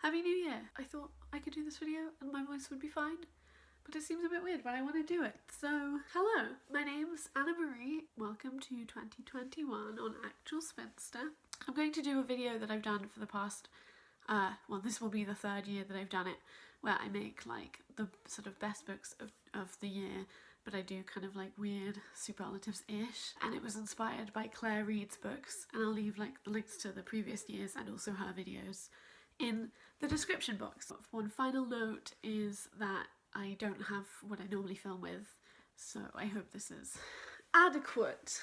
Happy New Year! I thought I could do this video and my voice would be fine, but it seems a bit weird, but I want to do it. So, hello, my name's Anna Marie. Welcome to 2021 on Actual Spinster. I'm going to do a video that I've done for the past, well, this will be the third year that I've done it, where I make like the sort of best books of the year, but I do kind of like weird superlatives-ish. And it was inspired by Claire Reid's books, and I'll leave like the links to the previous years and also her videos in the description box. One final note is that I don't have what I normally film with, so I hope this is adequate.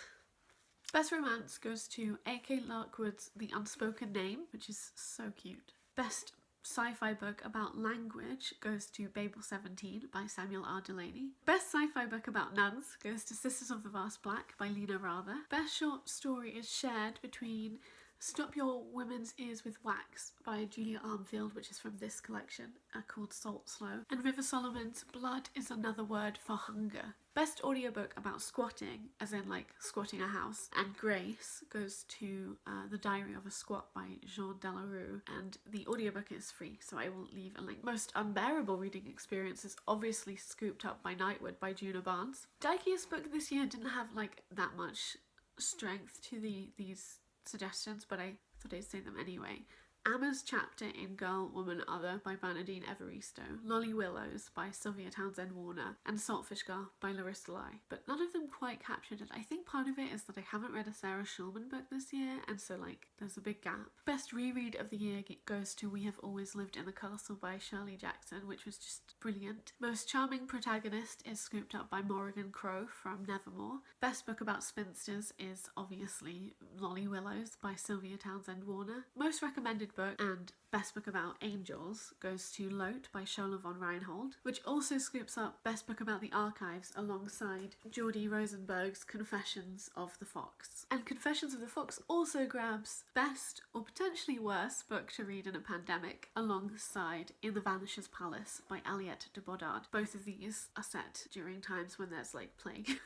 Best romance goes to A.K. Larkwood's The Unspoken Name, which is so cute. Best sci-fi book about language goes to Babel 17 by Samuel R. Delany. Best sci-fi book about nuns goes to Sisters of the Vast Black by Lena Rather. Best short story is shared between Stop Your Women's Ears with Wax by Julia Armfield, which is from this collection, called Salt Slow, and River Solomon's Blood is Another Word for Hunger. Best audiobook about squatting, as in like squatting a house, and grace goes to The Diary of a Squat by Jean Delarue, and the audiobook is free, so I will leave a link. Most unbearable reading experience is obviously Scooped Up by Nightwood by Juna Barnes. Dykey's book this year didn't have like that much strength to these suggestions, but I thought I'd say them anyway. Emma's chapter in Girl, Woman, Other by Bernadine Evaristo, Lolly Willows by Sylvia Townsend Warner, and Saltfish Girl by Larissa Lai. But none of them quite captured it. I think part of it is that I haven't read a Sarah Schulman book this year, and so like there's a big gap. Best reread of the year goes to We Have Always Lived in the Castle by Shirley Jackson, which was just brilliant. Most charming protagonist is Scooped Up by Morrigan Crow from Nevermore. Best book about spinsters is obviously Lolly Willows by Sylvia Townsend Warner. Most recommended book and best book about angels goes to Loat by Shola von Reinhold, which also scoops up best book about the archives alongside Geordie Rosenberg's Confessions of the Fox. And Confessions of the Fox also grabs best or potentially worst book to read in a pandemic alongside In the Vanisher's Palace by Aliette de Bodard. Both of these are set during times when there's like plague.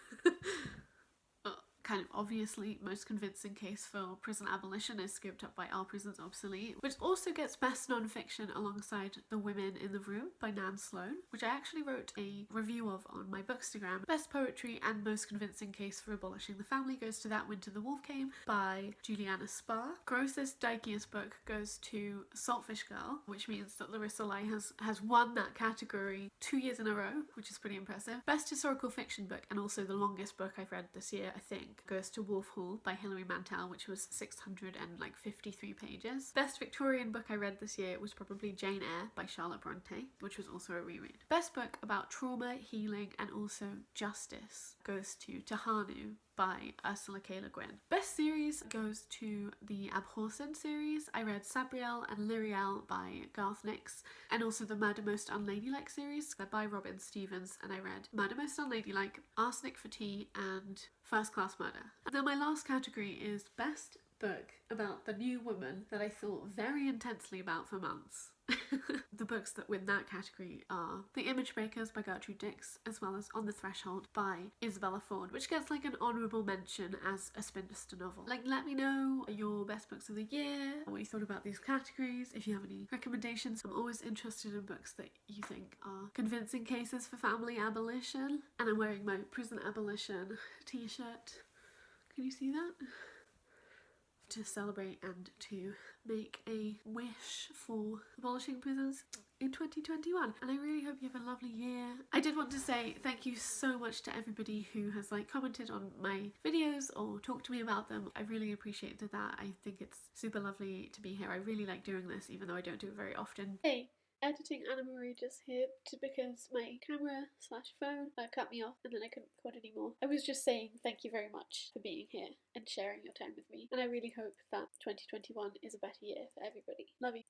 Kind of obviously most convincing case for prison abolition is Scooped Up by Our Prisons Obsolete, which also gets best non-fiction alongside The Women in the Room by Nan Sloan, which I actually wrote a review of on my Bookstagram. Best poetry and most convincing case for abolishing the family goes to That Winter the Wolf Came by Juliana Spar. Grossest, dykiest book goes to Saltfish Girl, which means that Larissa Lai has won that category 2 years in a row, which is pretty impressive. Best historical fiction book, and also the longest book I've read this year, I think, goes to Wolf Hall by Hilary Mantel, which was 653 pages. Best Victorian book I read this year was probably Jane Eyre by Charlotte Bronte, which was also a reread. Best book about trauma, healing, and also justice goes to Tahanu by Ursula K. Le Guin. Best series goes to the Abhorsen series. I read Sabriel and Lyriel by Garth Nix, and also the Murder Most Unladylike series by Robin Stevens, and I read Murder Most Unladylike, Arsenic for Tea, and First Class Murder. And then my last category is best book about the new woman that I thought very intensely about for months. The books that win that category are The Image Breakers by Gertrude Dix, as well as On the Threshold by Isabella Ford, which gets like an honourable mention as a spinster novel. Like, let me know your best books of the year, what you thought about these categories, if you have any recommendations. I'm always interested in books that you think are convincing cases for family abolition, and I'm wearing my Prison Abolition t-shirt. Can you see that? To celebrate and to make a wish for abolishing prisons in 2021, and I really hope you have a lovely year. I did want to say thank you so much to everybody who has like commented on my videos or talked to me about them. I really appreciated that. I think it's super lovely to be here. I really like doing this, even though I don't do it very often. Hey, editing Anna Marie just hit because my camera/phone cut me off and then I couldn't record anymore. I was just saying thank you very much for being here and sharing your time with me, and I really hope that 2021 is a better year for everybody. Love you.